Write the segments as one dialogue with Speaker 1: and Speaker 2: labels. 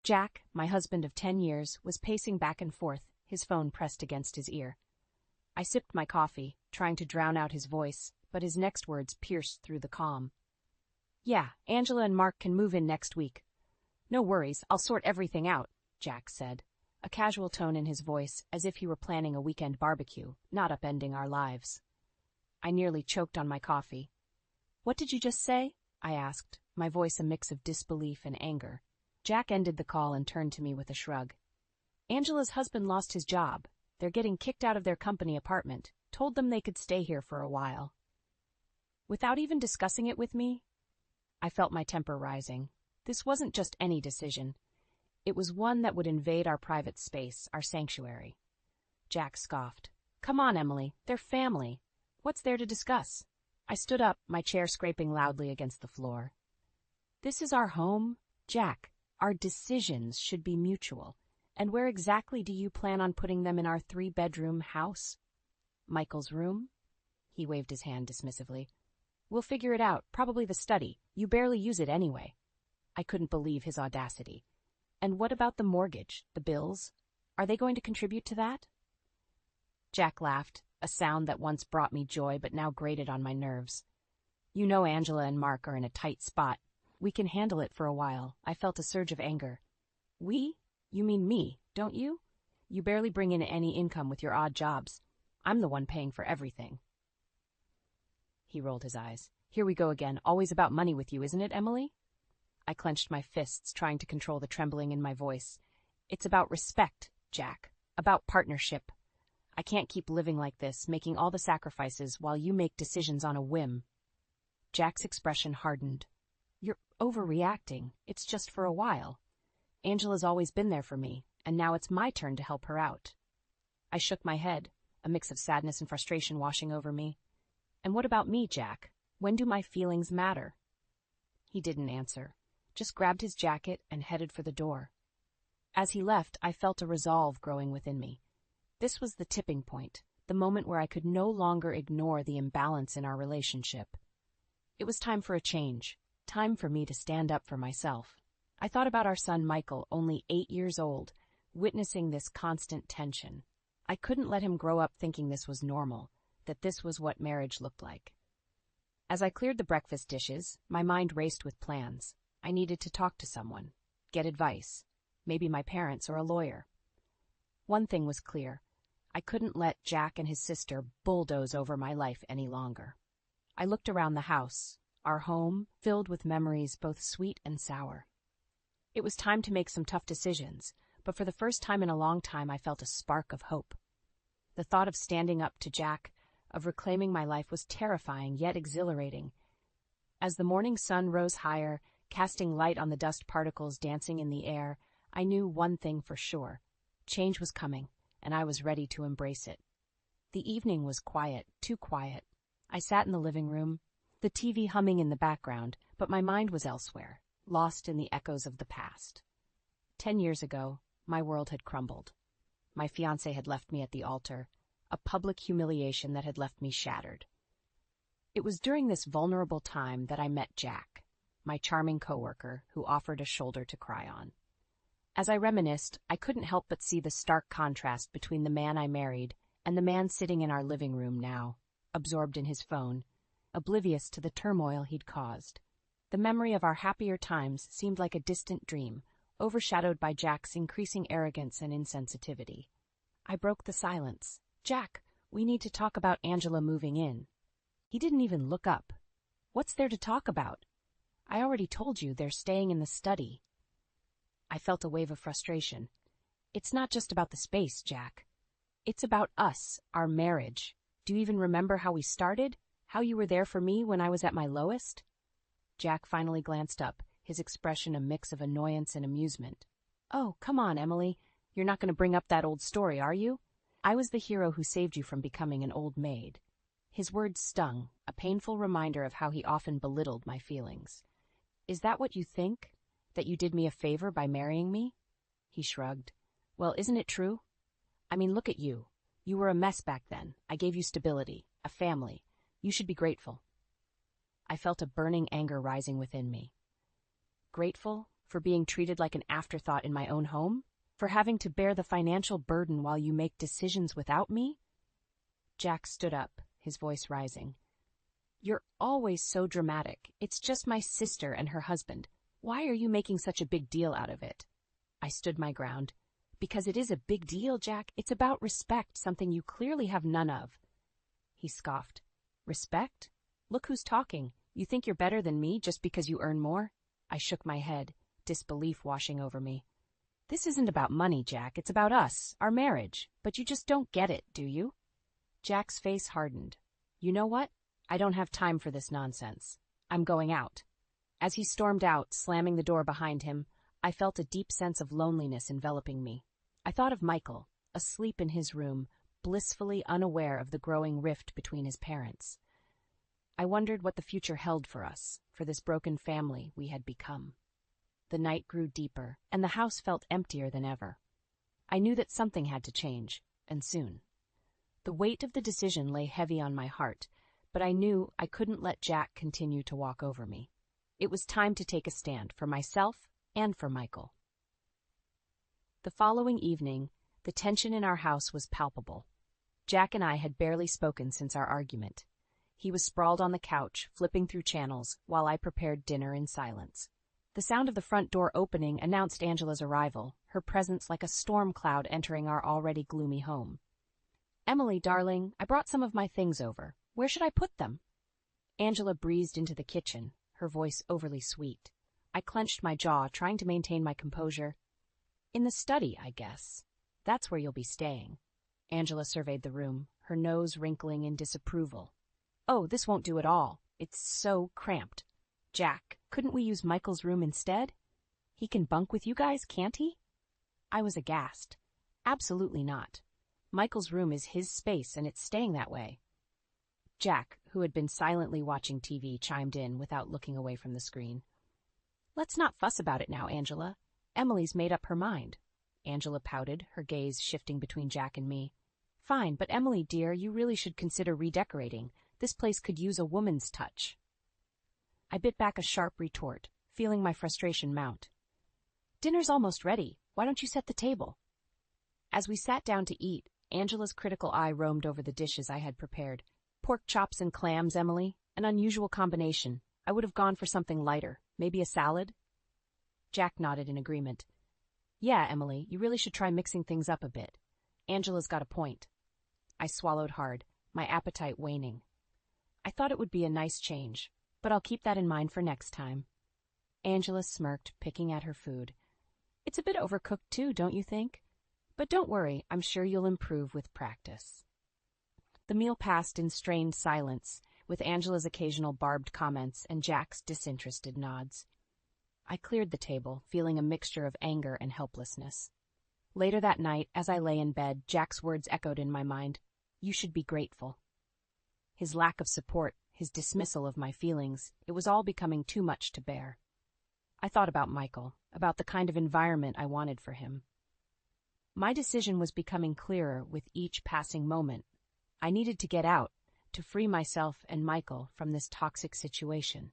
Speaker 1: Jack, my husband of 10 years, was pacing back and forth, his phone pressed against his ear. I sipped my coffee, trying to drown out his voice, but his next words pierced through the calm. "Yeah, Angela and Mark can move in next week. No worries, I'll sort everything out," Jack said, a casual tone in his voice, as if he were planning a weekend barbecue, not upending our lives. I nearly choked on my coffee. "What did you just say?" I asked, my voice a mix of disbelief and anger. Jack ended the call and turned to me with a shrug. "Angela's husband lost his job. They're getting kicked out of their company apartment. Told them they could stay here for a while." Without even discussing it with me, I felt my temper rising. This wasn't just any decision. It was one that would invade our private space, our sanctuary. Jack scoffed. "Come on, Emily, they're family. What's there to discuss?" I stood up, my chair scraping loudly against the floor. "This is our home, Jack. Our decisions should be mutual. And where exactly do you plan on putting them in our 3-bedroom house?" "Michael's room?" He waved his hand dismissively. "We'll figure it out, probably the study. You barely use it anyway." I couldn't believe his audacity. "And what about the mortgage, the bills? Are they going to contribute to that?" Jack laughed, a sound that once brought me joy but now grated on my nerves. "You know Angela and Mark are in a tight spot. We can handle it for a while." I felt a surge of anger. "We? You mean me, don't you? You barely bring in any income with your odd jobs. I'm the one paying for everything." He rolled his eyes. "Here we go again. Always about money with you, isn't it, Emily?" I clenched my fists, trying to control the trembling in my voice. "It's about respect, Jack. About partnership. I can't keep living like this, making all the sacrifices while you make decisions on a whim." Jack's expression hardened. "You're overreacting. It's just for a while. Angela's always been there for me, and now it's my turn to help her out." I shook my head, a mix of sadness and frustration washing over me. "And what about me, Jack? When do my feelings matter?" He didn't answer, just grabbed his jacket and headed for the door. As he left, I felt a resolve growing within me. This was the tipping point, the moment where I could no longer ignore the imbalance in our relationship. It was time for a change, time for me to stand up for myself. I thought about our son Michael, only 8 years old, witnessing this constant tension. I couldn't let him grow up thinking this was normal, that this was what marriage looked like. As I cleared the breakfast dishes, my mind raced with plans. I needed to talk to someone, get advice, maybe my parents or a lawyer. One thing was clear. I couldn't let Jack and his sister bulldoze over my life any longer. I looked around the house, our home, filled with memories both sweet and sour. It was time to make some tough decisions, but for the first time in a long time I felt a spark of hope. The thought of standing up to Jack, of reclaiming my life, was terrifying yet exhilarating. As the morning sun rose higher, casting light on the dust particles dancing in the air, I knew one thing for sure. Change was coming, and I was ready to embrace it. The evening was quiet, too quiet. I sat in the living room, the TV humming in the background, but my mind was elsewhere, lost in the echoes of the past. 10 years ago, my world had crumbled. My fiancé had left me at the altar, a public humiliation that had left me shattered. It was during this vulnerable time that I met Jack, my charming coworker who offered a shoulder to cry on. As I reminisced, I couldn't help but see the stark contrast between the man I married and the man sitting in our living room now, absorbed in his phone, oblivious to the turmoil he'd caused. The memory of our happier times seemed like a distant dream, overshadowed by Jack's increasing arrogance and insensitivity. I broke the silence. "Jack, we need to talk about Angela moving in." He didn't even look up. "What's there to talk about? I already told you they're staying in the study." I felt a wave of frustration. "It's not just about the space, Jack. It's about us, our marriage. Do you even remember how we started? How you were there for me when I was at my lowest?" Jack finally glanced up, his expression a mix of annoyance and amusement. "Oh, come on, Emily. You're not going to bring up that old story, are you? I was the hero who saved you from becoming an old maid." His words stung, a painful reminder of how he often belittled my feelings. "Is that what you think? That you did me a favor by marrying me?" He shrugged. "Well, isn't it true? I mean, look at you. You were a mess back then. I gave you stability, a family. You should be grateful." I felt a burning anger rising within me. Grateful? For being treated like an afterthought in my own home? For having to bear the financial burden while you make decisions without me? Jack stood up, his voice rising. You're always so dramatic. It's just my sister and her husband. Why are you making such a big deal out of it? I stood my ground. Because it is a big deal, Jack. It's about respect, something you clearly have none of. He scoffed. Respect? Look who's talking. You think you're better than me just because you earn more? I shook my head, disbelief washing over me. This isn't about money, Jack. It's about us, our marriage. But you just don't get it, do you? Jack's face hardened. You know what? I don't have time for this nonsense. I'm going out. As he stormed out, slamming the door behind him, I felt a deep sense of loneliness enveloping me. I thought of Michael, asleep in his room, blissfully unaware of the growing rift between his parents. I wondered what the future held for us, for this broken family we had become. The night grew deeper, and the house felt emptier than ever. I knew that something had to change, and soon. The weight of the decision lay heavy on my heart, but I knew I couldn't let Jack continue to walk over me. It was time to take a stand for myself and for Michael. The following evening, the tension in our house was palpable. Jack and I had barely spoken since our argument. He was sprawled on the couch, flipping through channels, while I prepared dinner in silence. The sound of the front door opening announced Angela's arrival, her presence like a storm cloud entering our already gloomy home. Emily, darling, I brought some of my things over. Where should I put them? Angela breezed into the kitchen, her voice overly sweet. I clenched my jaw, trying to maintain my composure. In the study, I guess. That's where you'll be staying. Angela surveyed the room, her nose wrinkling in disapproval. Oh, this won't do at all. It's so cramped. Jack, couldn't we use Michael's room instead? He can bunk with you guys, can't he? I was aghast. Absolutely not. Michael's room is his space, and it's staying that way. Jack, who had been silently watching TV, chimed in without looking away from the screen. Let's not fuss about it now, Angela. Emily's made up her mind. Angela pouted, her gaze shifting between Jack and me. Fine, but Emily, dear, you really should consider redecorating. This place could use a woman's touch. I bit back a sharp retort, feeling my frustration mount. Dinner's almost ready. Why don't you set the table? As we sat down to eat, Angela's critical eye roamed over the dishes I had prepared. Pork chops and clams, Emily. An unusual combination. I would have gone for something lighter. Maybe a salad? Jack nodded in agreement. Yeah, Emily, you really should try mixing things up a bit. Angela's got a point. I swallowed hard, my appetite waning. I thought it would be a nice change, but I'll keep that in mind for next time. Angela smirked, picking at her food. It's a bit overcooked too, don't you think? But don't worry, I'm sure you'll improve with practice. The meal passed in strained silence, with Angela's occasional barbed comments and Jack's disinterested nods. I cleared the table, feeling a mixture of anger and helplessness. Later that night, as I lay in bed, Jack's words echoed in my mind. You should be grateful. His lack of support, his dismissal of my feelings, it was all becoming too much to bear. I thought about Michael, about the kind of environment I wanted for him. My decision was becoming clearer with each passing moment. I needed to get out, to free myself and Michael from this toxic situation.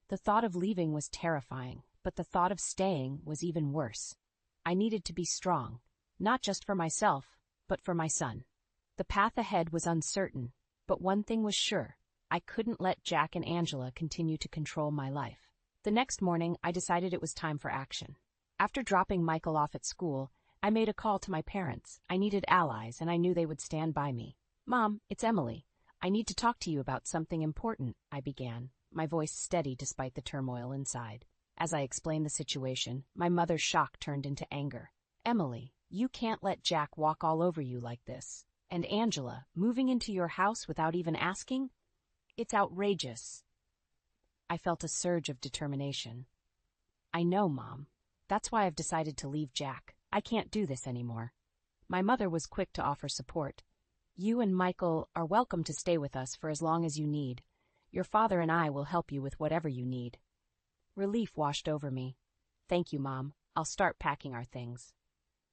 Speaker 1: The thought of leaving was terrifying, but the thought of staying was even worse. I needed to be strong, not just for myself, but for my son. The path ahead was uncertain, but one thing was sure. I couldn't let Jack and Angela continue to control my life. The next morning, I decided it was time for action. After dropping Michael off at school, I made a call to my parents. I needed allies, and I knew they would stand by me. Mom, it's Emily. I need to talk to you about something important, I began, my voice steady despite the turmoil inside. As I explained the situation, my mother's shock turned into anger. Emily, you can't let Jack walk all over you like this. And Angela, moving into your house without even asking? It's outrageous. I felt a surge of determination. I know, Mom. That's why I've decided to leave Jack. I can't do this anymore. My mother was quick to offer support. You and Michael are welcome to stay with us for as long as you need. Your father and I will help you with whatever you need. Relief washed over me. Thank you, Mom. I'll start packing our things.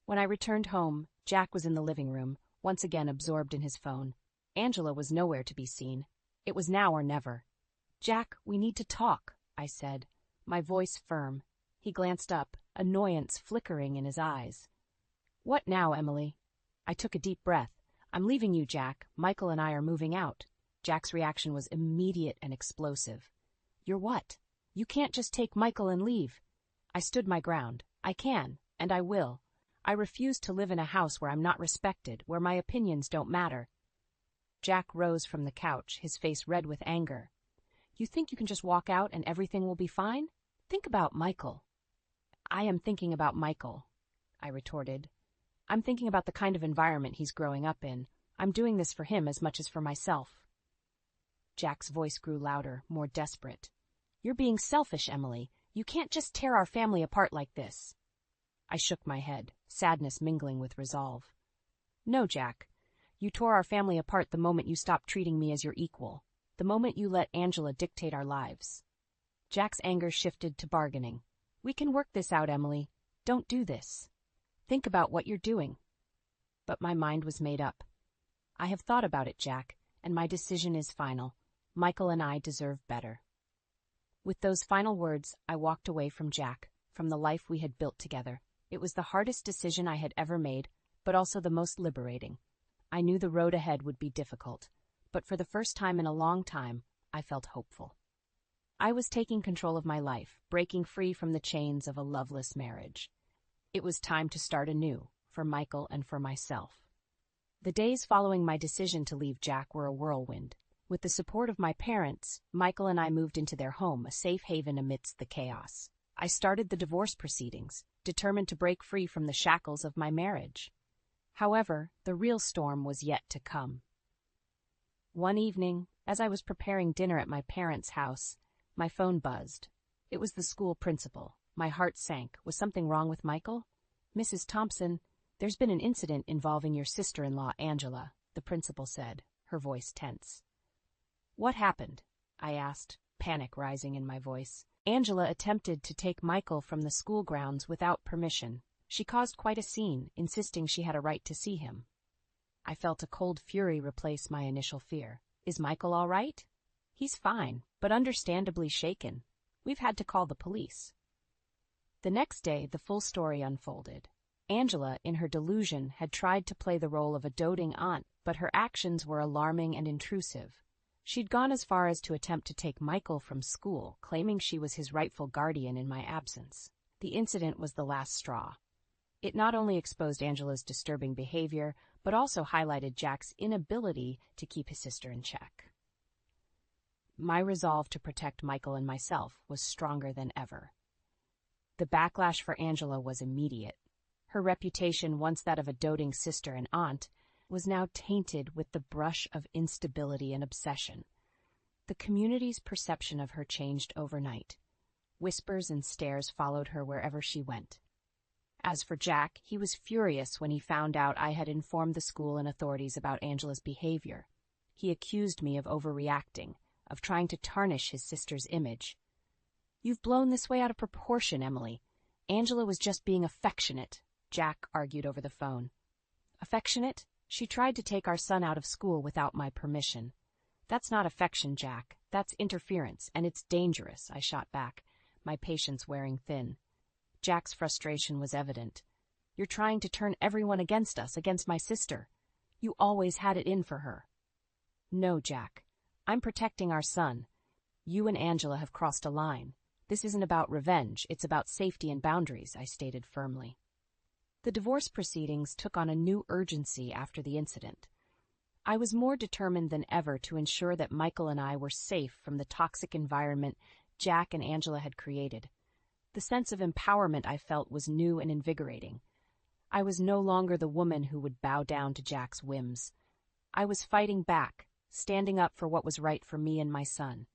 Speaker 1: When I returned home, Jack was in the living room, once again absorbed in his phone. Angela was nowhere to be seen. It was now or never. Jack, we need to talk, I said, my voice firm. He glanced up, annoyance flickering in his eyes. "What now, Emily?" I took a deep breath. "I'm leaving you, Jack. Michael and I are moving out." Jack's reaction was immediate and explosive. "You're what? You can't just take Michael and leave." I stood my ground. "I can, and I will. I refuse to live in a house where I'm not respected, where my opinions don't matter." Jack rose from the couch, his face red with anger. "You think you can just walk out and everything will be fine? Think about Michael." "I am thinking about Michael," I retorted. "I'm thinking about the kind of environment he's growing up in. I'm doing this for him as much as for myself." Jack's voice grew louder, more desperate. "You're being selfish, Emily. You can't just tear our family apart like this." I shook my head, sadness mingling with resolve. "No, Jack. You tore our family apart the moment you stopped treating me as your equal, the moment you let Angela dictate our lives." Jack's anger shifted to bargaining. "We can work this out, Emily. Don't do this. Think about what you're doing." But my mind was made up. "I have thought about it, Jack, and my decision is final. Michael and I deserve better." With those final words, I walked away from Jack, from the life we had built together. It was the hardest decision I had ever made, but also the most liberating. I knew the road ahead would be difficult, but for the first time in a long time, I felt hopeful. I was taking control of my life, breaking free from the chains of a loveless marriage. It was time to start anew, for Michael and for myself. The days following my decision to leave Jack were a whirlwind. With the support of my parents, Michael and I moved into their home, a safe haven amidst the chaos. I started the divorce proceedings, determined to break free from the shackles of my marriage. However, the real storm was yet to come. One evening, as I was preparing dinner at my parents' house, my phone buzzed. It was the school principal. My heart sank. Was something wrong with Michael? "Mrs. Thompson, there's been an incident involving your sister-in-law, Angela," the principal said, her voice tense. "What happened?" I asked, panic rising in my voice. "Angela attempted to take Michael from the school grounds without permission. She caused quite a scene, insisting she had a right to see him." I felt a cold fury replace my initial fear. "Is Michael all right?" "He's fine, but understandably shaken. We've had to call the police." The next day, the full story unfolded. Angela, in her delusion, had tried to play the role of a doting aunt, but her actions were alarming and intrusive. She'd gone as far as to attempt to take Michael from school, claiming she was his rightful guardian in my absence. The incident was the last straw. It not only exposed Angela's disturbing behavior, but also highlighted Jack's inability to keep his sister in check. My resolve to protect Michael and myself was stronger than ever. The backlash for Angela was immediate. Her reputation, once that of a doting sister and aunt, was now tainted with the brush of instability and obsession. The community's perception of her changed overnight. Whispers and stares followed her wherever she went. As for Jack, he was furious when he found out I had informed the school and authorities about Angela's behavior. He accused me of overreacting, of trying to tarnish his sister's image. "You've blown this way out of proportion, Emily. Angela was just being affectionate," Jack argued over the phone. "Affectionate? She tried to take our son out of school without my permission." "That's not affection, Jack. That's interference, and it's dangerous," I shot back, my patience wearing thin. Jack's frustration was evident. "You're trying to turn everyone against us, against my sister. You always had it in for her." "No, Jack. I'm protecting our son. You and Angela have crossed a line. This isn't about revenge, it's about safety and boundaries," I stated firmly. The divorce proceedings took on a new urgency after the incident. I was more determined than ever to ensure that Michael and I were safe from the toxic environment Jack and Angela had created. The sense of empowerment I felt was new and invigorating. I was no longer the woman who would bow down to Jack's whims. I was fighting back, standing up for what was right for me and my son.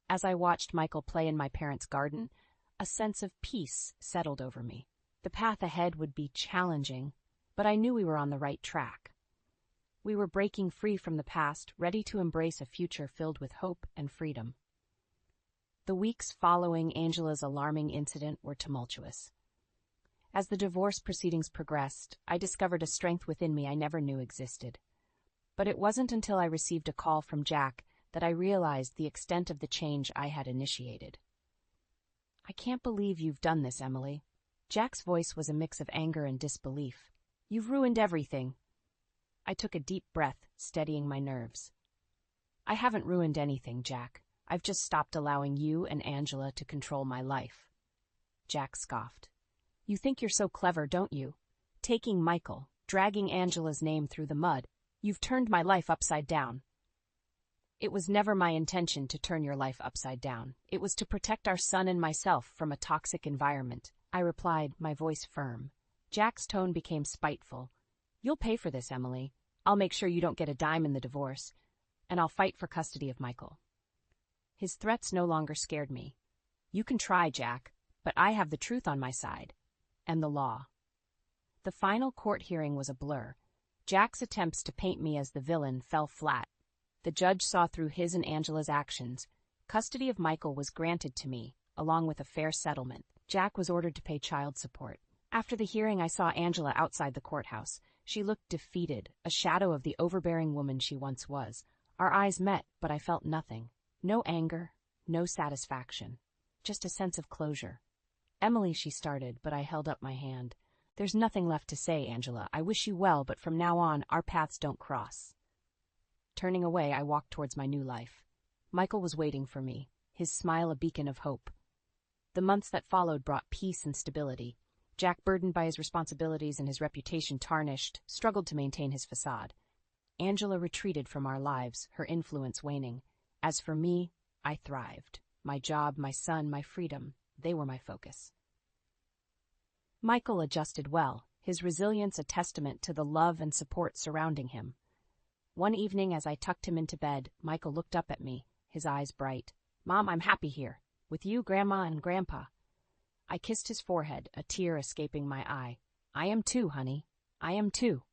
Speaker 1: As I watched Michael play in my parents' garden, a sense of peace settled over me. The path ahead would be challenging, but I knew we were on the right track. We were breaking free from the past, ready to embrace a future filled with hope and freedom. The weeks following Angela's alarming incident were tumultuous. As the divorce proceedings progressed, I discovered a strength within me I never knew existed. But it wasn't until I received a call from Jack that I realized the extent of the change I had initiated. I can't believe you've done this, Emily. Jack's voice was a mix of anger and disbelief. You've ruined everything. I took a deep breath, steadying my nerves. I haven't ruined anything, Jack. I've just stopped allowing you and Angela to control my life. Jack scoffed. You think you're so clever, don't you? Taking Michael, dragging Angela's name through the mud. You've turned my life upside down. It was never my intention to turn your life upside down. It was to protect our son and myself from a toxic environment, I replied, my voice firm. Jack's tone became spiteful. You'll pay for this, Emily. I'll make sure you don't get a dime in the divorce, and I'll fight for custody of Michael. His threats no longer scared me. You can try, Jack, but I have the truth on my side, and the law. The final court hearing was a blur. Jack's attempts to paint me as the villain fell flat. The judge saw through his and Angela's actions. Custody of Michael was granted to me, along with a fair settlement. Jack was ordered to pay child support. After the hearing, I saw Angela outside the courthouse. She looked defeated, a shadow of the overbearing woman she once was. Our eyes met, but I felt nothing. No anger, no satisfaction. Just a sense of closure. Emily, she started, but I held up my hand. There's nothing left to say, Angela. I wish you well, but from now on, our paths don't cross. Turning away, I walked towards my new life. Michael was waiting for me, his smile a beacon of hope. The months that followed brought peace and stability. Jack, burdened by his responsibilities and his reputation tarnished, struggled to maintain his facade. Angela retreated from our lives, her influence waning. As for me, I thrived. My job, my son, my freedom, they were my focus. Michael adjusted well, his resilience a testament to the love and support surrounding him. One evening, as I tucked him into bed, Michael looked up at me, his eyes bright. Mom, I'm happy here, with you, Grandma, and Grandpa. I kissed his forehead, a tear escaping my eye. I am too, honey. I am too.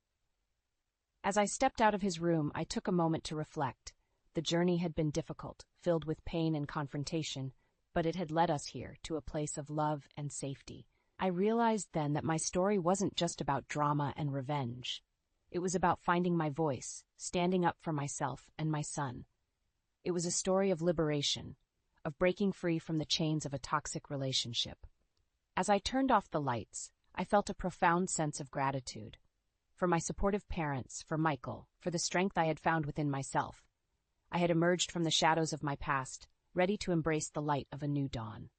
Speaker 1: As I stepped out of his room, I took a moment to reflect. The journey had been difficult, filled with pain and confrontation, but it had led us here to a place of love and safety. I realized then that my story wasn't just about drama and revenge. It was about finding my voice, standing up for myself and my son. It was a story of liberation, of breaking free from the chains of a toxic relationship. As I turned off the lights, I felt a profound sense of gratitude. For my supportive parents, for Michael, for the strength I had found within myself. I had emerged from the shadows of my past, ready to embrace the light of a new dawn.